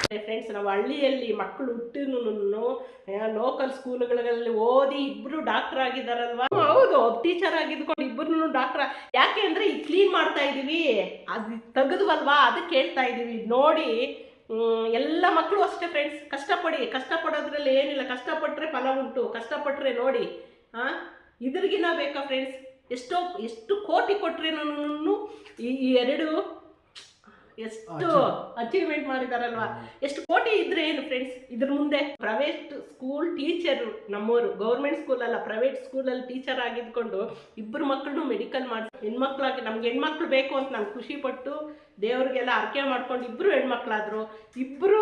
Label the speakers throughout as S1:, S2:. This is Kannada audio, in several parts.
S1: ಫ್ರೆಂಡ್ಸ್, ನಾವು ಹಳ್ಳಿಯಲ್ಲಿ ಮಕ್ಕಳು ಹುಟ್ಟಿನೂ ಲೋಕಲ್ ಸ್ಕೂಲ್ಗಳಲ್ಲಿ ಓದಿ ಇಬ್ರು ಡಾಕ್ಟರ್ ಆಗಿದ್ದಾರಲ್ವಾ. ಹೌದು, ಟೀಚರ್ ಆಗಿದ್ಕೊಂಡು ಇಬ್ರು ಡಾಕ್ಟರ್. ಯಾಕೆ ಅಂದ್ರೆ ಈಗ ಕ್ಲೀನ್ ಮಾಡ್ತಾ ಇದೀವಿ, ಅದು ತೆಗೆದ್ವಲ್ವಾ, ಅದಕ್ಕೆ ಹೇಳ್ತಾ ಇದೀವಿ. ನೋಡಿ, ಎಲ್ಲ ಮಕ್ಕಳು ಅಷ್ಟೇ ಫ್ರೆಂಡ್ಸ್, ಕಷ್ಟಪಡೋದ್ರಲ್ಲಿ ಏನಿಲ್ಲ. ಕಷ್ಟಪಟ್ಟರೆ ಫಲ ಉಂಟು, ಕಷ್ಟಪಟ್ಟರೆ ನೋಡಿ. ಇದ್ರಿಗಿನ ಬೇಕಾ ಫ್ರೆಂಡ್ಸ್? ಎಷ್ಟು ಕೋಟಿ ಕೊಟ್ರೇನು ಈ ಎರಡು ಎಷ್ಟು ಅಚೀವ್ಮೆಂಟ್ ಮಾಡಿದಾರಲ್ವಾ. ಎಷ್ಟು ಕೋಟಿ ಇದ್ರೆ ಏನು ಫ್ರೆಂಡ್ಸ್ ಇದ್ರ ಮುಂದೆ? ಪ್ರೈವೇಟ್ ಸ್ಕೂಲ್ ಟೀಚರ್ ನಮ್ಮೂರು, ಗೌರ್ಮೆಂಟ್ ಸ್ಕೂಲ್ ಅಲ್ಲ, ಪ್ರೈವೇಟ್ ಸ್ಕೂಲಲ್ಲಿ ಟೀಚರ್ ಆಗಿದ್ಕೊಂಡು ಇಬ್ಬರು ಮಕ್ಕಳನ್ನು ಮೆಡಿಕಲ್ ಮಾಡಿ, ಹೆಣ್ಮಕ್ಳಾಗಿ ನಮ್ಗೆ ಹೆಣ್ಮಕ್ಳು ಬೇಕು ಅಂತ ನಾನು ಖುಷಿ ಪಟ್ಟು ದೇವ್ರಿಗೆಲ್ಲ ಅರ್ಕೆ ಮಾಡ್ಕೊಂಡು ಇಬ್ಬರು ಹೆಣ್ಮಕ್ಳಾದ್ರು. ಇಬ್ಬರೂ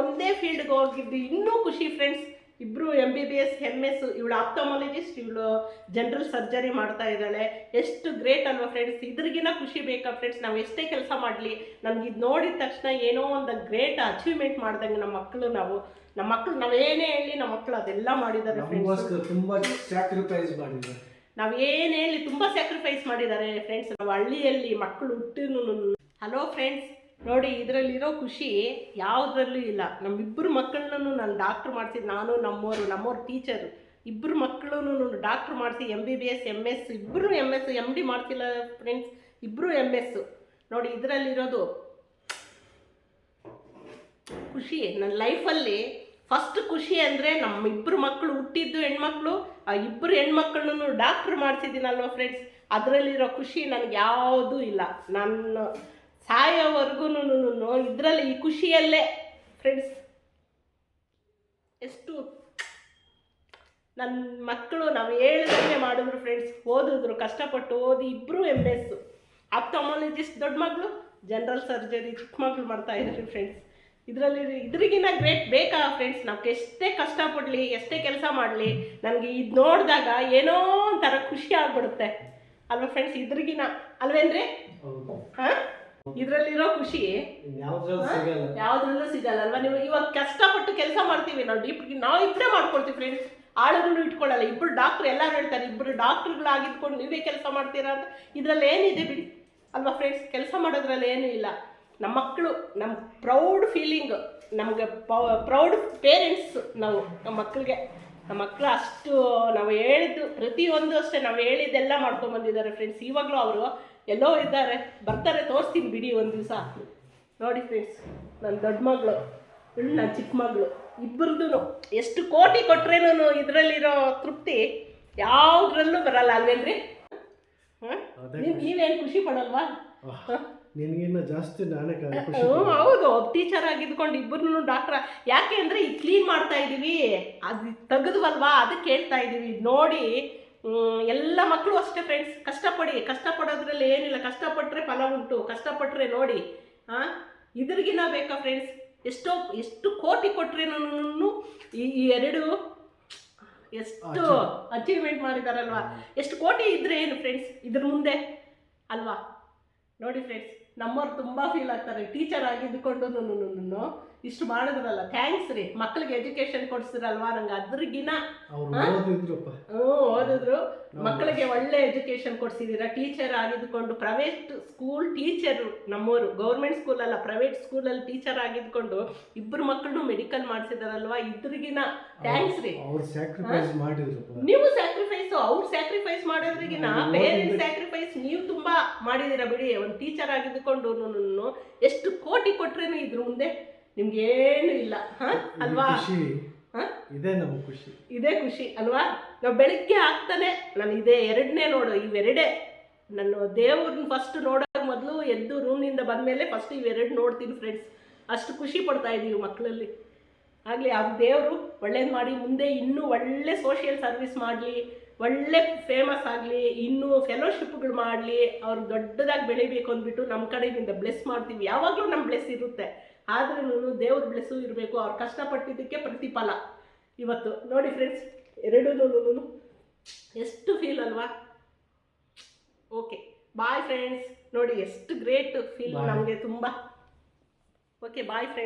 S1: ಒಂದೇ ಫೀಲ್ಡ್ಗೆ ಹೋಗಿದ್ದು ಇನ್ನೂ ಖುಷಿ ಫ್ರೆಂಡ್ಸ್. ಇಬ್ಬರು MBBS MS, ಇವಳು ಆಪ್ಟಮಾಲಜಿಸ್ಟ್, ಇವಳು ಜನರಲ್ ಸರ್ಜರಿ ಮಾಡ್ತಾ ಇದ್ದಾಳೆ. ಎಷ್ಟು ಗ್ರೇಟ್ ಅಲ್ವಾ ಫ್ರೆಂಡ್ಸ್? ಇದ್ರಿಗಿನ ಖುಷಿ ಬೇಕಾ ಫ್ರೆಂಡ್ಸ್? ನಾವು ಎಷ್ಟೇ ಕೆಲಸ ಮಾಡಲಿ, ನಮ್ಗೆ ಇದು ನೋಡಿದ ತಕ್ಷಣ ಏನೋ ಒಂದು ಗ್ರೇಟ್ ಅಚೀವ್ಮೆಂಟ್ ಮಾಡ್ದಂಗೆ ನಮ್ಮ ಮಕ್ಕಳು ನಾವೇನೇ ಹೇಳಿ ನಮ್ಮ ಮಕ್ಕಳು ಅದೆಲ್ಲ ಮಾಡಿದ್ದಾರೆ ಫ್ರೆಂಡ್ಸ್.
S2: ತುಂಬ ಸ್ಯಾಕ್ರಿಫೈಸ್ ಮಾಡಿದ್ದಾರೆ.
S1: ನಾವೇನು ಹೇಳಿ ತುಂಬ ಸ್ಯಾಕ್ರಿಫೈಸ್ ಮಾಡಿದ್ದಾರೆ ಫ್ರೆಂಡ್ಸ್. ನಾವು ಹಳ್ಳಿಯಲ್ಲಿ ಮಕ್ಕಳು ಹುಟ್ಟಿನೂ. ಹಲೋ ಫ್ರೆಂಡ್ಸ್, ನೋಡಿ, ಇದರಲ್ಲಿರೋ ಖುಷಿ ಯಾವುದ್ರಲ್ಲೂ ಇಲ್ಲ. ನಮ್ಮಿಬ್ಬರು ಮಕ್ಕಳನ್ನು ನಾನು ಡಾಕ್ಟ್ರ್ ಮಾಡಿಸಿದ್ದು, ನಾನು ನಮ್ಮೋರು ಟೀಚರು. ಇಬ್ಬರು ಮಕ್ಕಳನ್ನು ಡಾಕ್ಟ್ರ್ ಮಾಡಿಸಿ MBBS MS, ಇಬ್ಬರು MS, MD ಮಾಡ್ತಿಲ್ಲ ಫ್ರೆಂಡ್ಸ್, ಇಬ್ಬರು MS. ನೋಡಿ, ಇದರಲ್ಲಿರೋದು ಖುಷಿ. ನನ್ನ ಲೈಫಲ್ಲಿ ಫಸ್ಟ್ ಖುಷಿ ಅಂದರೆ ನಮ್ಮಿಬ್ಬರು ಮಕ್ಕಳು ಹುಟ್ಟಿದ್ದು ಹೆಣ್ಮಕ್ಳು, ಆ ಇಬ್ಬರು ಹೆಣ್ಮಕ್ಳನ್ನು ಡಾಕ್ಟ್ರ್ ಮಾಡಿಸಿದ್ದೀನಲ್ವ ಫ್ರೆಂಡ್ಸ್, ಅದರಲ್ಲಿರೋ ಖುಷಿ ನನಗೆ ಯಾವುದೂ ಇಲ್ಲ. ನನ್ನ ಸಾಯೋವರೆಗೂ ಇದರಲ್ಲಿ ಈ ಖುಷಿಯಲ್ಲೇ ಫ್ರೆಂಡ್ಸ್. ಎಷ್ಟು ನನ್ನ ಮಕ್ಕಳು ನಾವು ಹೇಳಿದಂಗೆ ಮಾಡಿದ್ರು ಫ್ರೆಂಡ್ಸ್, ಓದಿದ್ರು, ಕಷ್ಟಪಟ್ಟು ಓದಿ ಇಬ್ಬರು MS. ಆಪ್ಟಮಾಲಜಿಸ್ಟ್ ದೊಡ್ಡ ಮಗಳು, ಜನರಲ್ ಸರ್ಜರಿ ಚಿಕ್ಕ ಮಗಳು ಮಾಡ್ತಾ ಇದ್ದಾರೆ ಫ್ರೆಂಡ್ಸ್. ಇದ್ರಿಗಿನ ಗ್ರೇಟ್ ಬೇಕಾ ಫ್ರೆಂಡ್ಸ್? ನಾವು ಎಷ್ಟೇ ಕಷ್ಟಪಡಲಿ, ಎಷ್ಟೇ ಕೆಲಸ ಮಾಡಲಿ, ನನಗೆ ಇದು ನೋಡಿದಾಗ ಏನೋ ಒಂಥರ ಖುಷಿ ಆಗ್ಬಿಡುತ್ತೆ ಅಲ್ವಾ ಫ್ರೆಂಡ್ಸ್? ಇದ್ರಿಗಿನ ಅಲ್ವೇನ್ರಿ? ಹಾಂ, ಇದರಲ್ಲಿರೋ ಖುಷಿ ಯಾವುದ್ರಲ್ಲೂ ಸಿಗಲ್ಲ ಅಲ್ವಾ? ನೀವು ಇವಾಗ ಕಷ್ಟಪಟ್ಟು ಕೆಲಸ ಮಾಡ್ತೀವಿ, ನಾವು ಇಬ್ಬರೇ ಮಾಡ್ಕೊಳ್ತೀವಿ ಫ್ರೆಂಡ್ಸ್, ಆಳುಗಳು ಇಟ್ಕೊಳ್ಳಲ್ಲ. ಇಬ್ಬರು ಡಾಕ್ಟ್ರ್, ಎಲ್ಲರೂ ಹೇಳ್ತಾರೆ ಇಬ್ಬರು ಡಾಕ್ಟ್ರುಗಳಾಗಿದ್ಕೊಂಡು ನೀವೇ ಕೆಲಸ ಮಾಡ್ತೀರಾ ಅಂತ. ಇದರಲ್ಲಿ ಏನಿದೆ ಬಿಡಿ ಅಲ್ವಾ ಫ್ರೆಂಡ್ಸ್? ಕೆಲಸ ಮಾಡೋದ್ರಲ್ಲಿ ಏನೂ ಇಲ್ಲ. ನಮ್ಮ ಮಕ್ಕಳು, ನಮ್ಮ ಪ್ರೌಡ್ ಫೀಲಿಂಗ್, ನಮಗೆ ಪ್ರೌಡ್ ಪೇರೆಂಟ್ಸ್ ನಾವು. ನಮ್ಮ ಮಕ್ಕಳು ಅಷ್ಟು ನಾವು ಹೇಳಿದ್ದು ಪ್ರತಿಯೊಂದು ಅಷ್ಟೇ, ನಾವು ಹೇಳಿದ್ದೆಲ್ಲ ಮಾಡ್ಕೊಂಬಂದಿದ್ದಾರೆ ಫ್ರೆಂಡ್ಸ್. ಇವಾಗಲೂ ಅವರು ಎಲ್ಲೋ ಬರ್ತಾರೆ, ತೋರಿಸ್ತೀನಿ ಬಿಡಿ ಒಂದು ದಿವಸ. ನೋಡಿ ಫ್ರೆಂಡ್ಸ್, ನನ್ನ ದೊಡ್ಡ ಮಗಳು, ನನ್ನ ಚಿಕ್ಕ ಮಗಳು, ಇಬ್ಬರದ್ದು ಎಷ್ಟು ಕೋಟಿ ಕೊಟ್ರೇನು ಇದರಲ್ಲಿರೋ ತೃಪ್ತಿ ಯಾವುದ್ರಲ್ಲೂ ಬರಲ್ಲ ಅಲ್ವೇನ್ರಿ? ನೀವೇನು ಖುಷಿ ಪಡಲ್ವಾ?
S2: ನಿನಗಿನ್ನ ಜಾಸ್ತಿ ನಾನೇ
S1: ಹೌದು, ಟೀಚರ್ ಆಗಿದ್ಕೊಂಡು ಇಬ್ಬರು ಡಾಕ್ಟ್ರ. ಯಾಕೆ ಅಂದರೆ ಈಗ ಕ್ಲೀನ್ ಮಾಡ್ತಾ ಇದ್ದೀವಿ, ಅದು ತೆಗೆದ್ವಲ್ವಾ, ಅದಕ್ಕೆ ಹೇಳ್ತಾ ಇದ್ದೀವಿ. ನೋಡಿ, ಎಲ್ಲ ಮಕ್ಕಳು ಅಷ್ಟೇ ಫ್ರೆಂಡ್ಸ್, ಕಷ್ಟಪಡೋದ್ರಲ್ಲಿ ಏನಿಲ್ಲ. ಕಷ್ಟಪಟ್ಟರೆ ಫಲ ಉಂಟು, ಕಷ್ಟಪಟ್ಟರೆ ನೋಡಿ. ಇದ್ರಿಗಿನ ಬೇಕಾ ಫ್ರೆಂಡ್ಸ್? ಎಷ್ಟು ಕೋಟಿ ಕೊಟ್ರೇನು ಈ ಎರಡು ಎಷ್ಟು ಅಚೀವ್ಮೆಂಟ್ ಮಾಡಿದಾರಲ್ವಾ. ಎಷ್ಟು ಕೋಟಿ ಇದ್ರೆ ಏನು ಫ್ರೆಂಡ್ಸ್ ಇದ್ರ ಮುಂದೆ ಅಲ್ವಾ? ನೋಡಿ ಫ್ರೆಂಡ್ಸ್, ನಮ್ಮವ್ರು ತುಂಬ ಫೀಲ್ ಆಗ್ತಾರೆ. ಟೀಚರ್ ಆಗಿದ್ದುಕೊಂಡು ಇಷ್ಟು ಮಾಡಿದ್ರಲ್ಲ, ಥ್ಯಾಂಕ್ಸ್ ರೀ. ಮಕ್ಕಳಿಗೆ ಎಜುಕೇಶನ್ ಕೊಡ್ಸಿರಲ್ವಾ, ನಂಗೆ ಅದ್ರಿಗಿನ ಓದಿದ್ರು, ಮಕ್ಕಳಿಗೆ ಒಳ್ಳೆ ಎಜುಕೇಶನ್ ಕೊಡ್ಸಿದ್ದೀರಾ. ಟೀಚರ್ ಆಗಿದ್ದುಕೊಂಡು ಪ್ರೈವೇಟ್ ಸ್ಕೂಲ್ ಟೀಚರು ನಮ್ಮೂರು, ಗೌರ್ಮೆಂಟ್ ಸ್ಕೂಲ್ ಅಲ್ಲ, ಪ್ರೈವೇಟ್ ಸ್ಕೂಲಲ್ಲಿ ಟೀಚರ್ ಆಗಿದ್ದುಕೊಂಡು ಇಬ್ಬರು ಮಕ್ಕಳನ್ನು ಮೆಡಿಕಲ್ ಮಾಡಿಸಿದಾರಲ್ವಾ, ಇದ್ರಿಗಿನ ಥ್ಯಾಂಕ್ಸ್ ರೀ. ನೀವು ಸ್ಯಾಕ್ರಿಫೈಸ್, ಅವ್ರು ಸ್ಯಾಕ್ರಿಫೈಸ್ ಮಾಡೋದ್ರಿಗಿನ ಪೇರೆಂಟ್ಸ್ ಸ್ಯಾಕ್ರಿಫೈಸ್ ನೀವು ತುಂಬ ಮಾಡಿದ್ದೀರಾ ಬಿಡಿ. ಒಂದು ಟೀಚರ್ ಆಗಿದ್ದುಕೊಂಡು ಎಷ್ಟು ಕೋಟಿ ಕೊಟ್ರೇನು ಇದ್ರ ಮುಂದೆ ನಿಮ್ಗೇನು ಇಲ್ಲ ಅಲ್ವಾ? ಇದೇ ಖುಷಿ ಅಲ್ವಾ? ನಾವು ಬೆಳಗ್ಗೆ ಆಗ್ತಾನೆ ನಾನು ಎರಡನೇ ನೋಡು, ಇವೆರಡೇ ನಾನು ದೇವ್ರನ್ನ ಫಸ್ಟ್ ನೋಡೋಕೆ ಮೊದಲು ಎದ್ದು ರೂಮ್ನಿಂದ ಬಂದಮೇಲೆ ಫಸ್ಟ್ ಇವೆರಡು ನೋಡ್ತೀನಿ ಫ್ರೆಂಡ್ಸ್. ಅಷ್ಟು ಖುಷಿ ಪಡ್ತಾ ಇದ್ದೀವಿ ಮಕ್ಕಳಲ್ಲಿ. ಆಗಲಿ ಅವ್ರ ದೇವರು ಒಳ್ಳೇದು ಮಾಡಿ, ಮುಂದೆ ಇನ್ನೂ ಒಳ್ಳೆ ಸೋಷಿಯಲ್ ಸರ್ವಿಸ್ ಮಾಡಲಿ, ಒಳ್ಳೆ ಫೇಮಸ್ ಆಗಲಿ, ಇನ್ನೂ ಫೆಲೋಶಿಪ್ಗಳು ಮಾಡಲಿ, ಅವ್ರು ದೊಡ್ಡದಾಗಿ ಬೆಳಿಬೇಕು ಅಂದ್ಬಿಟ್ಟು ನಮ್ಮ ಕಡೆಯಿಂದ ಬ್ಲೆಸ್ ಮಾಡ್ತೀವಿ. ಯಾವಾಗಲೂ ನಮ್ಮ ಬ್ಲೆಸ್ ಇರುತ್ತೆ, ಆದ್ರೂ ದೇವ್ರ ಬ್ಲೆಸ್ಸು ಇರಬೇಕು. ಅವ್ರು ಕಷ್ಟಪಟ್ಟಿದ್ದಕ್ಕೆ ಪ್ರತಿಫಲ ಇವತ್ತು ನೋಡಿ ಫ್ರೆಂಡ್ಸ್. ಎರಡೂ ಎಷ್ಟು ಫೀಲ್ ಅಲ್ವಾ? Okay, bye friends. ನೋಡಿ ಎಷ್ಟು ಗ್ರೇಟ್ ಫೀಲ್ ನಮಗೆ ತುಂಬ. Okay, bye friends.